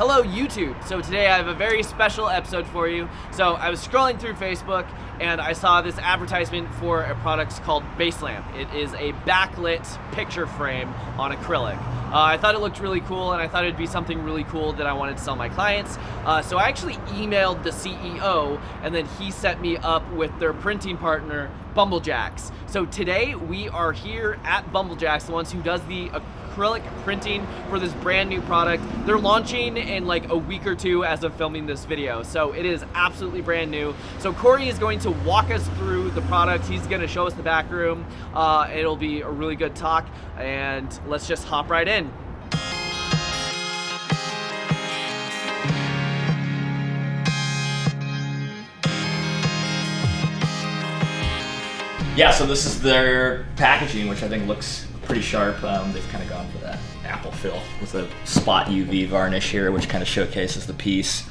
Hello YouTube! So today I have a very special episode for you. So I was scrolling through Facebook and I saw this advertisement for a product called Baselamp. It is a backlit picture frame on acrylic. I thought it looked really cool and I thought it'd be something really cool that I wanted to sell my clients. So I actually emailed the CEO and then he set me up with their printing partner, Bumblejax. So today we are here at Bumblejax, the ones who does the acrylic printing for this brand new product. They're launching in like a week or two as of filming this video, so it is absolutely brand new. So Corey is going to walk us through the product. He's going to show us the back room. It'll be a really good talk, and let's just hop right in. Yeah, so this is their packaging, which I think looks pretty sharp. They've kind of gone for that apple fill with a spot UV varnish here, which kind of showcases the piece.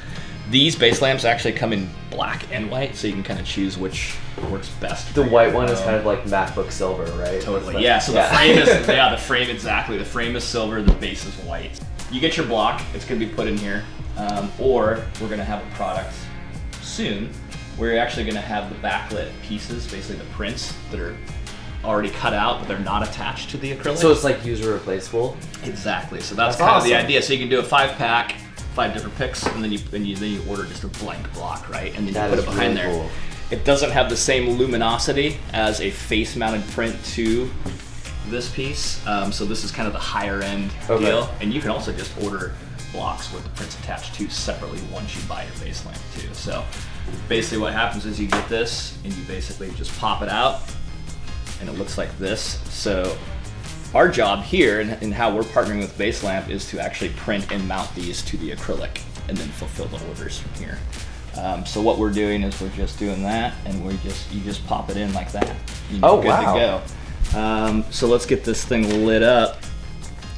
These base lamps actually come in black and white, so you can kind of choose which works best. The white one is kind of like MacBook silver, right? Totally, yeah. So the frame is, the frame exactly. The frame is silver, the base is white. You get your block, it's gonna be put in here, or we're gonna have a product soon. We're actually gonna have the backlit pieces, basically the prints that are already cut out, but they're not attached to the acrylic. So it's like user replaceable? Exactly, so that's kind of the idea. So you can do a 5-pack, 5 different picks, and then you order just a blank block, right? And then you put it behind there. Cool. It doesn't have the same luminosity as a face-mounted print to this piece, so this is kind of the higher end deal. And you can also just order blocks with the prints attached to separately once you buy your base lamp too. So basically what happens is you get this and you basically just pop it out and it looks like this. So our job here and how we're partnering with Baselamp is to actually print and mount these to the acrylic and then fulfill the orders from here. So what we're doing is we're just doing that, and you just pop it in like that. Good to go. So let's get this thing lit up.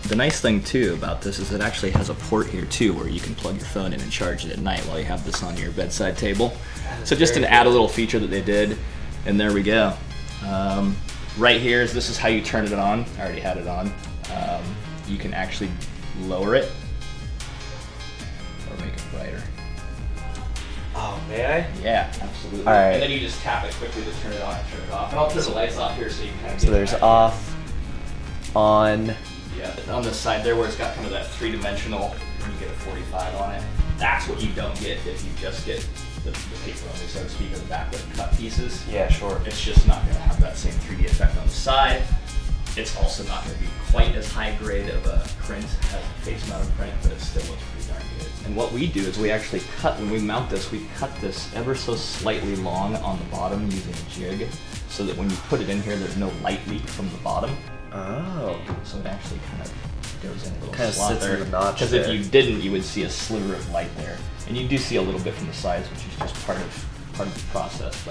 The nice thing too about this is it actually has a port here too where you can plug your phone in and charge it at night while you have this on your bedside table. So just an add a little feature that they did, and there we go. Right here this is how you turn it on. I already had it on. You can actually lower it or make it brighter. Oh, may I? Yeah, absolutely. All right. And then you just tap it quickly to turn it on and turn it off. And I'll turn the lights off here so you can kind of So there's off, on. Yeah, on the side there where it's got kind of that three-dimensional, you get a 45 on it. That's what you don't get if you just get the paper only, so to speak, of the backlit cut pieces. Yeah, sure. It's just not going to have that same 3D effect on the side. It's also not going to be quite as high grade of a print as a face-mounted print, but it still looks pretty darn good. And what we do is we actually cut, when we mount this, we cut this ever so slightly long on the bottom using a jig, so that when you put it in here, there's no light leak from the bottom. Oh. So it actually kind of goes in a little kind of slot sits there. in the notch. Because if you didn't, you would see a sliver of light there, and you do see a little bit from the sides, which is just part of the process.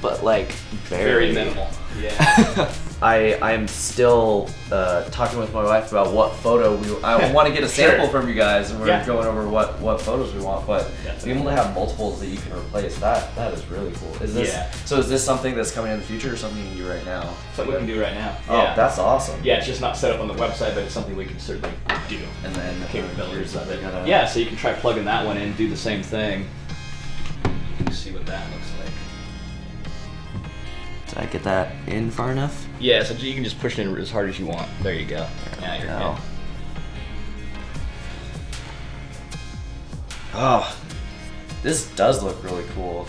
But like very minimal. Yeah. I'm still talking with my wife about what photo I want to get a sample from you guys, and we're going over what photos we want. But being able to have multiples that you can replace, that is really cool. Is this so? Is this something that's coming in the future, or something you can do right now? Something we can do right now. Oh, that's awesome. Yeah, it's just not set up on the website, but it's something we can certainly do. And then the capabilities of it. Yeah, so you can try plugging that one in, do the same thing. You can see what that looks like. Did I get that in far enough? Yeah, so you can just push it in as hard as you want. There you go. Yeah, you're good. Oh, this does look really cool.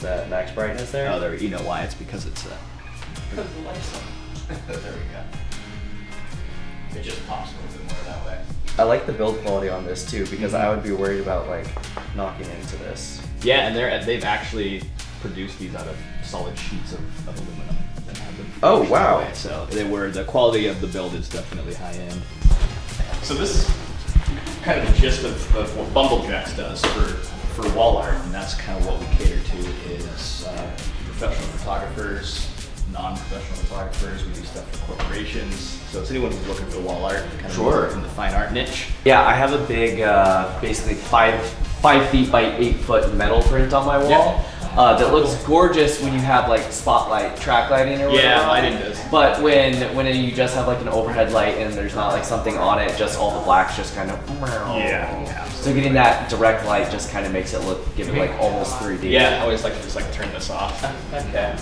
That max brightness there? Oh, there. You know why? It's because it's because the lights on. There we go. It just pops a little bit more that way. I like the build quality on this too, because I would be worried about like knocking into this. Yeah, and they've actually produced these out of solid sheets of aluminum and have them. Oh wow! Away. So the quality of the build is definitely high end. So this is kind of the gist of what Bumblejax does for wall art, and that's kind of what we cater to is professional photographers, non-professional photographers. We do stuff for corporations. So it's anyone who's looking for wall art, kind of in the fine art niche. Yeah, I have a big, basically 5 feet by 8 foot metal print on my wall. that looks gorgeous when you have like spotlight track lighting or whatever. Yeah, lighting does. But when you just have like an overhead light and there's not like something on it, just all the blacks just kind of. Yeah. So getting that direct light just kind of makes it give it like almost 3D. Yeah, I always like to just like turn this off. Okay.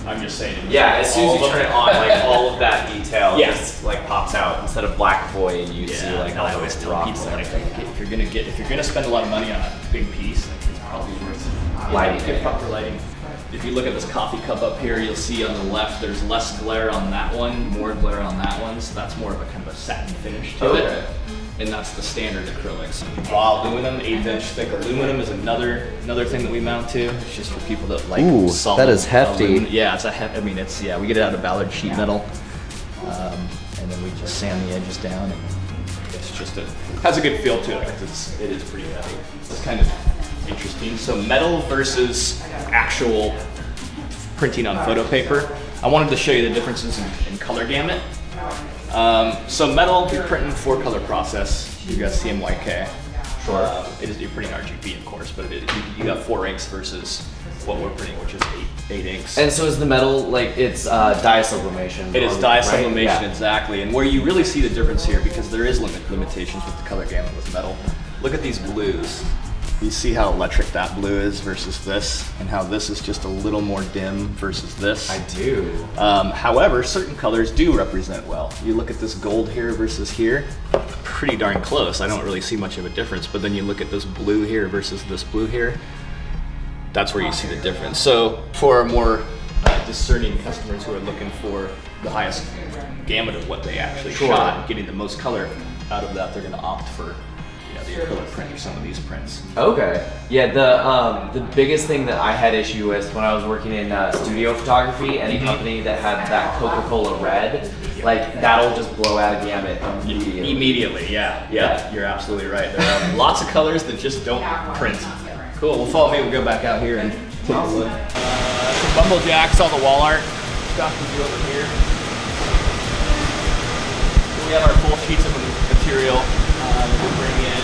I'm just saying. Yeah, as soon as you turn it on, like all of that detail just like pops out instead of black void, and you see like all I always those tell rocks people and like everything. if you're gonna spend a lot of money on a big piece, like, it's probably worth Lighting. Get proper lighting. If you look at this coffee cup up here, you'll see on the left there's less glare on that one, more glare on that one, so that's more of a kind of a satin finish to it. And that's the standard acrylics. Raw aluminum, 1/8" thick aluminum is another thing that we mount to. It's just for people that like solid. That is hefty. Aluminum. Yeah, it's I mean, it's we get it out of Ballard sheet metal, and then we just sand the edges down, and it's just has a good feel to it. It is pretty heavy. It's kind of interesting. So metal versus actual printing on photo paper. I wanted to show you the differences in color gamut. So metal, you're printing 4-color process. You got CMYK. Sure. You're printing RGB, of course, but you got 4 inks versus what we're printing, which is 8 inks. And so is the metal like it's dye sublimation? It is dye right? sublimation, Yeah. exactly. And where you really see the difference here, because there is limitations with the color gamut with metal. Look at these blues. You see how electric that blue is versus this, and how this is just a little more dim versus this. I do. However, certain colors do represent well. You look at this gold here versus here, pretty darn close. I don't really see much of a difference, but then you look at this blue here versus this blue here, that's where you see the difference. So for more discerning customers who are looking for the highest gamut of what they actually shot, getting the most color out of that, they're gonna opt for the acrylic print or some of these prints. Okay. Yeah, the biggest thing that I had issue with when I was working in studio photography, any company that had that Coca-Cola red, like that'll just blow out a gamut immediately. Yeah, you're absolutely right. There are lots of colors that just don't print. Cool, well follow me, we'll go back out here and take a look. Some Bumblejax on the wall art. Stuff to do over here. We have our full sheets of material. We'll bring in,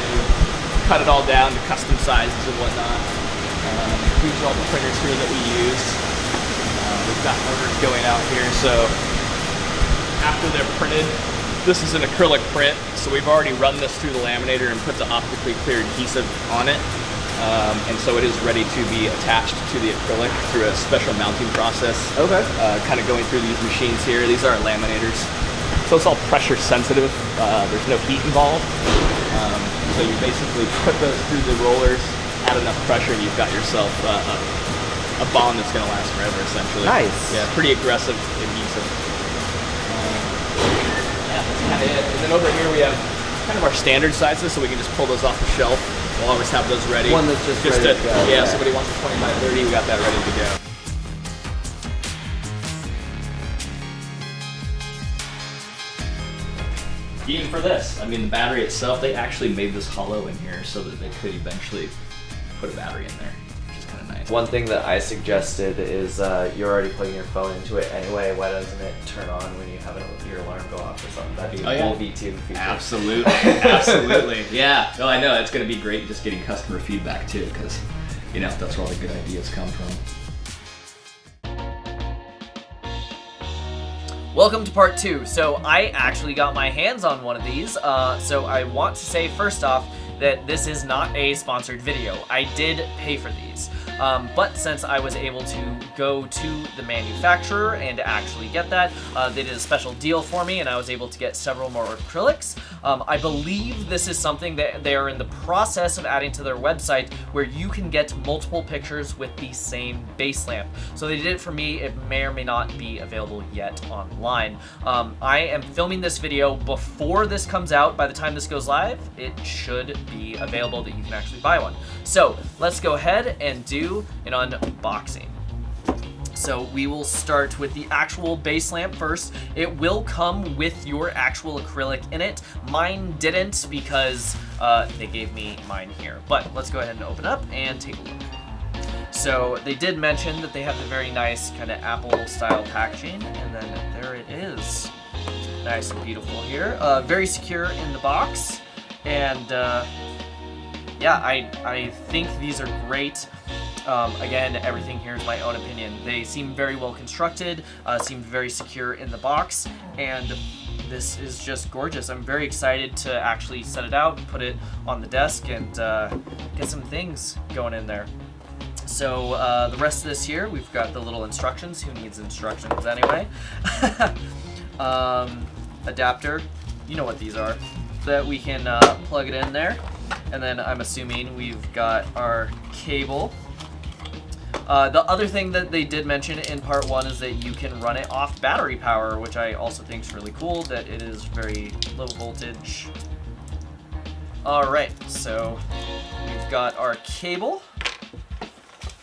cut it all down to custom sizes and whatnot. These are all the printers here that we use. We've got orders going out here, so after they're printed, this is an acrylic print, so we've already run this through the laminator and put the optically clear adhesive on it. And so it is ready to be attached to the acrylic through a special mounting process. Okay. Kind of going through these machines here. These are our laminators. So it's all pressure sensitive. There's no heat involved. So you basically put those through the rollers, add enough pressure, and you've got yourself a bond that's going to last forever, essentially. Nice. Yeah, pretty aggressive adhesive. Yeah, that's kind of it. And then over here we have kind of our standard sizes, so we can just pull those off the shelf. We'll always have those ready. One that's just ready to go. Yeah, somebody wants a 20 by 30, we got that ready to go. Even for this, I mean, the battery itself, they actually made this hollow in here so that they could eventually put a battery in there, which is kind of nice. One thing that I suggested is you're already plugging your phone into it anyway. Why doesn't it turn on when you have your alarm go off or something? That'd be a cool V2 feature. Absolutely, absolutely. Yeah, no, I know, it's going to be great just getting customer feedback too, because, that's where all the good ideas come from. Welcome to part 2. So I actually got my hands on one of these. So I want to say first off that this is not a sponsored video. I did pay for these. But since I was able to go to the manufacturer and actually get that, they did a special deal for me and I was able to get several more acrylics. I believe this is something that they are in the process of adding to their website where you can get multiple pictures with the same base lamp. So they did it for me. It may or may not be available yet online. I am filming this video before this comes out. By the time this goes live, it should be available that you can actually buy one. So let's go ahead and do an unboxing. So we will start with the actual base lamp first. It will come with your actual acrylic in it. Mine didn't because they gave me mine here. But let's go ahead and open up and take a look. So they did mention that they have the very nice kind of Apple style packaging, and then there it is. Nice and beautiful here. Very secure in the box, and yeah, I think these are great. Again, everything here is my own opinion. They seem very well constructed, seem very secure in the box, and this is just gorgeous. I'm very excited to actually set it out, put it on the desk, and get some things going in there. So the rest of this here, we've got the little instructions. Who needs instructions anyway? Adapter, you know what these are, that we can plug it in there. And then I'm assuming we've got our cable. The other thing that they did mention in part 1 is that you can run it off battery power, which I also think is really cool, that it is very low voltage. Alright, so we've got our cable.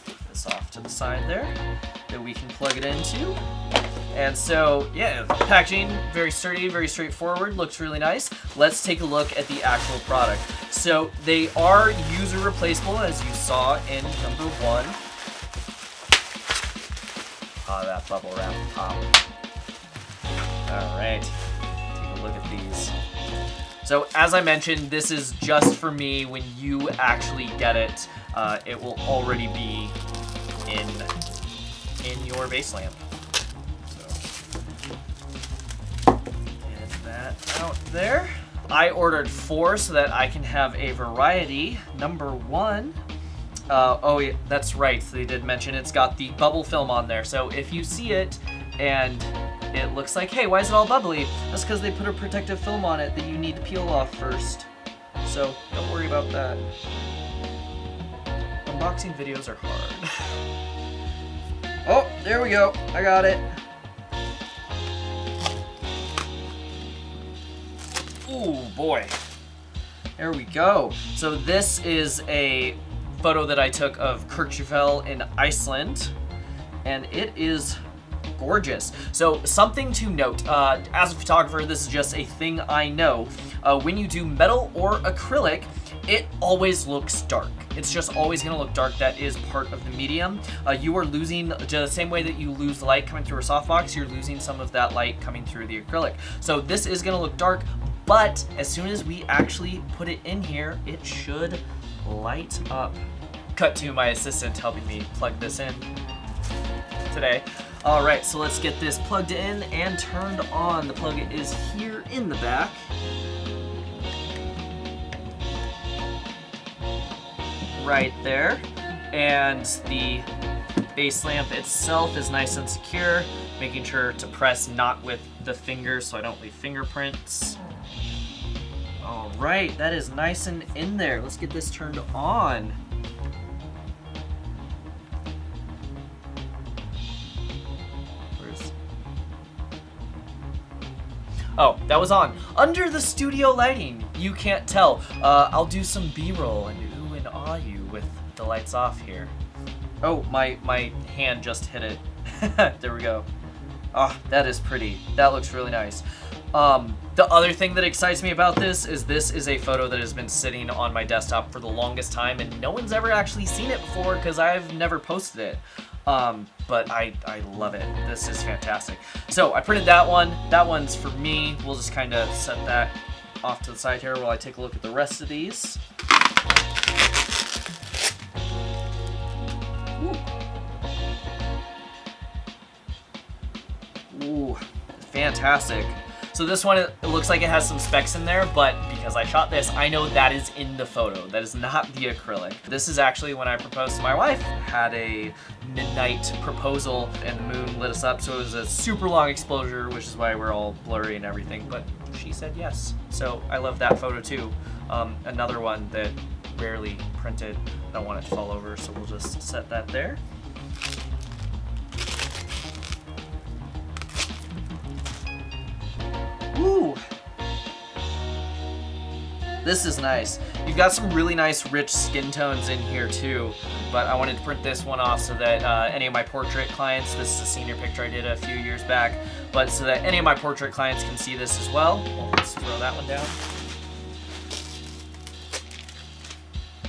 Put this off to the side there, that we can plug it into. And so, yeah, packaging, very sturdy, very straightforward, looks really nice. Let's take a look at the actual product. So they are user replaceable, as you saw in number 1. Ah, that bubble wrap pop. All right, take a look at these. So as I mentioned, this is just for me. When you actually get it, it will already be in your Baselamp. So get that out there. I ordered 4 so that I can have a variety. Number 1. Oh, yeah, that's right. So they did mention it's got the bubble film on there. So if you see it and it looks like, hey, why is it all bubbly? That's because they put a protective film on it that you need to peel off first. So don't worry about that. Unboxing videos are hard. Oh, there we go. I got it. Ooh, boy. There we go. So this is a photo that I took of Kirkjufell in Iceland, and it is gorgeous. So something to note, as a photographer, this is just a thing I know. When you do metal or acrylic, it always looks dark. It's just always going to look dark. That is part of the medium. You are losing, the same way that you lose light coming through a softbox, you're losing some of that light coming through the acrylic. So this is going to look dark, but as soon as we actually put it in here, it should light up. Cut to my assistant helping me plug this in today. All right, so let's get this plugged in and turned on. The plug is here in the back. Right there. And the Baselamp itself is nice and secure, making sure to press not with the fingers so I don't leave fingerprints. All right, that is nice and in there. Let's get this turned on. Oh, that was on. Under the studio lighting, you can't tell. I'll do some B-roll and ooh and awe you with the lights off here. Oh, my hand just hit it. There we go. Oh, that is pretty. That looks really nice. The other thing that excites me about this is a photo that has been sitting on my desktop for the longest time, and no one's ever actually seen it before because I've never posted it. But I love it. This is fantastic. So I printed that one. That one's for me. We'll just kind of set that off to the side here while I take a look at the rest of these. Ooh, fantastic. So this one, it looks like it has some specs in there, but because I shot this, I know that is in the photo. That is not the acrylic. This is actually when I proposed to my wife. Had a midnight proposal and the moon lit us up, so it was a super long exposure, which is why we're all blurry and everything, but she said yes. So I love that photo too. Another one that rarely printed. I don't want it to fall over, so we'll just set that there. Ooh. This is nice. You've got some really nice rich skin tones in here too, but I wanted to print this one off so that any of my portrait clients, this is a senior picture I did a few years back, but so that any of my portrait clients can see this as well. Well, let's throw that one down.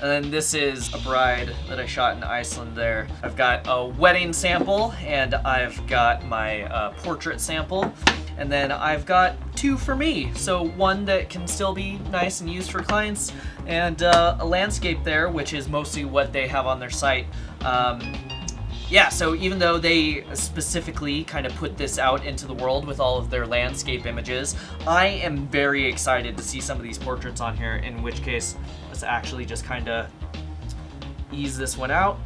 And then this is a bride that I shot in Iceland there. I've got a wedding sample and I've got my portrait sample. And then I've got two for me. So one that can still be nice and used for clients, and a landscape there, which is mostly what they have on their site. Yeah, so even though they specifically kind of put this out into the world with all of their landscape images, I am very excited to see some of these portraits on here, in which case, let's actually just kind of ease this one out,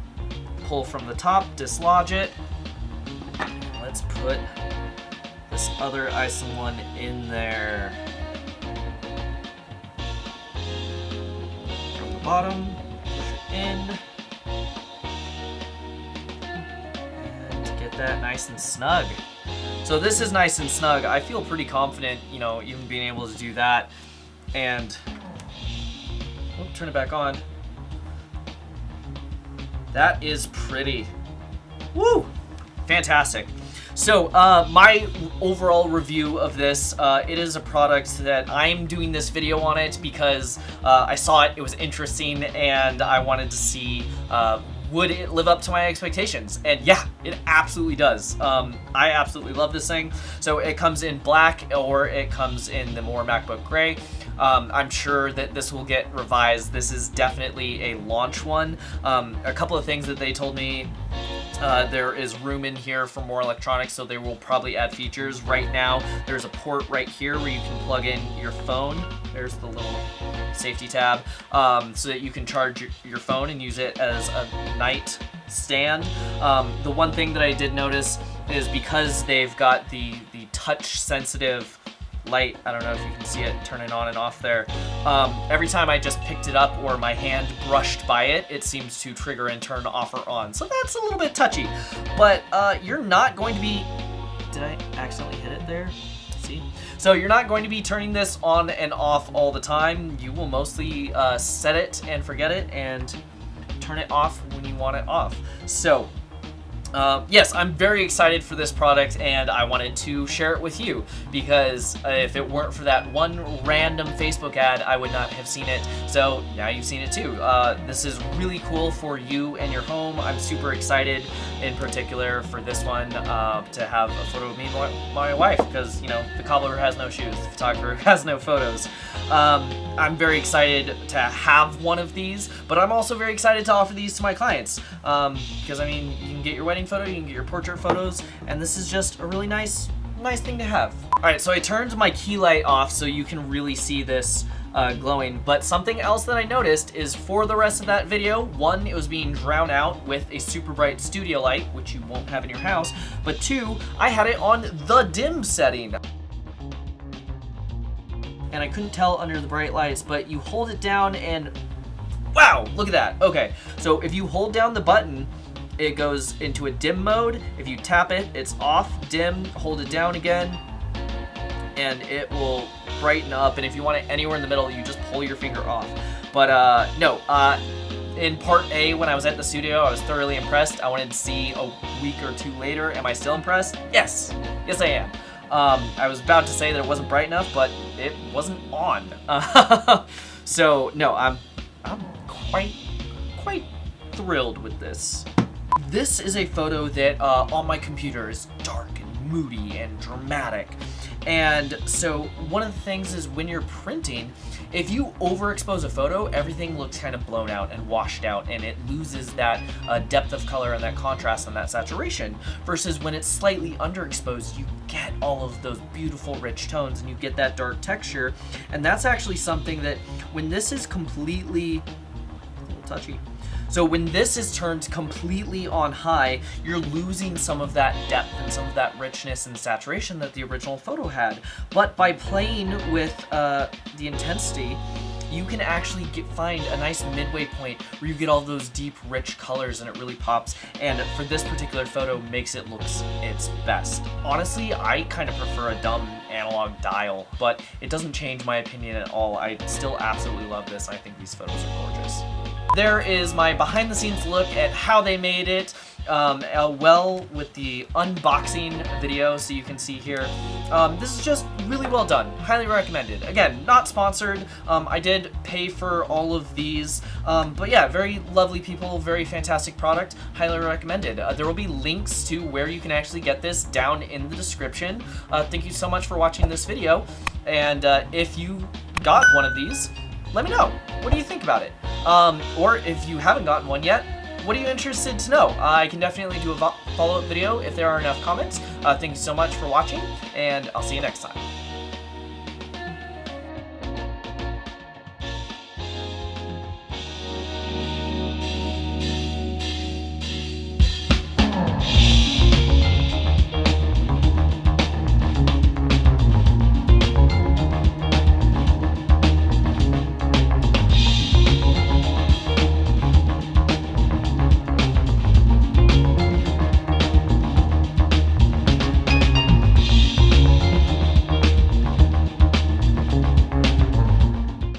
pull from the top, dislodge it. Let's put this other ISOM one in there. From the bottom, push it in. That nice and snug. So this is nice and snug. I feel pretty confident, you know, even being able to do that. And turn it back on. That is pretty. Woo! Fantastic. So my overall review of this, it is a product that I'm doing this video on it because I saw it was interesting, and I wanted to see would it live up to my expectations? And yeah, it absolutely does. I absolutely love this thing. So it comes in black, or it comes in the more MacBook gray. I'm sure that this will get revised. This is definitely a launch one. A couple of things that they told me, there is room in here for more electronics, so they will probably add features. Right now, there's a port right here where you can plug in your phone. There's the little safety tab, so that you can charge your phone and use it as a night stand. The one thing that I did notice is because they've got the touch sensitive light, I don't know if you can see it turning on and off there, every time I just picked it up or my hand brushed by it, it seems to trigger and turn off or on. So that's a little bit touchy, but you're not going to be, did I accidentally hit it there? See? So you're not going to be turning this on and off all the time. You will mostly set it and forget it and turn it off when you want it off. So yes, I'm very excited for this product, and I wanted to share it with you because if it weren't for that one random Facebook ad, I would not have seen it. So now you've seen it too. This is really cool for you and your home. I'm super excited, in particular for this one, to have a photo of me and my wife, because, you know, the cobbler has no shoes, the photographer has no photos. I'm very excited to have one of these, but I'm also very excited to offer these to my clients, because I mean, you can get your wedding photo, you can get your portrait photos, and this is just a really nice thing to have. All right, so I turned my key light off so you can really see this glowing, but something else that I noticed is for the rest of that video, one, it was being drowned out with a super bright studio light, which you won't have in your house, but two, I had it on the dim setting. And I couldn't tell under the bright lights, but you hold it down and wow, look at that. Okay, so if you hold down the button, it goes into a dim mode. If you tap it, it's off, dim, hold it down again, and it will brighten up. And if you want it anywhere in the middle, you just pull your finger off. But no, in part A, when I was at the studio, I was thoroughly impressed. I wanted to see a week or two later, am I still impressed? Yes, yes I am. I was about to say that it wasn't bright enough, but it wasn't on. So no, I'm quite thrilled with this. This is a photo that on my computer is dark and moody and dramatic. And so one of the things is when you're printing, if you overexpose a photo, everything looks kind of blown out and washed out, and it loses that depth of color and that contrast and that saturation, versus when it's slightly underexposed, you get all of those beautiful rich tones and you get that dark texture. And that's actually something that when this is completely, a little touchy, so when this is turned completely on high, you're losing some of that depth and some of that richness and saturation that the original photo had. But by playing with the intensity, you can actually find a nice midway point where you get all those deep, rich colors and it really pops. And for this particular photo, makes it look its best. Honestly, I kind of prefer a dumb analog dial, but it doesn't change my opinion at all. I still absolutely love this. I think these photos are gorgeous. There is my behind the scenes look at how they made it. well with the unboxing video, so you can see here. This is just really well done. Highly recommended. Again, not sponsored. I did pay for all of these, but yeah, very lovely people, very fantastic product. Highly recommended. There will be links to where you can actually get this down in the description. Thank you so much for watching this video, and if you got one of these, let me know. What do you think about it? Or if you haven't gotten one yet, what are you interested to know? I can definitely do a follow-up video if there are enough comments. Thank you so much for watching, and I'll see you next time.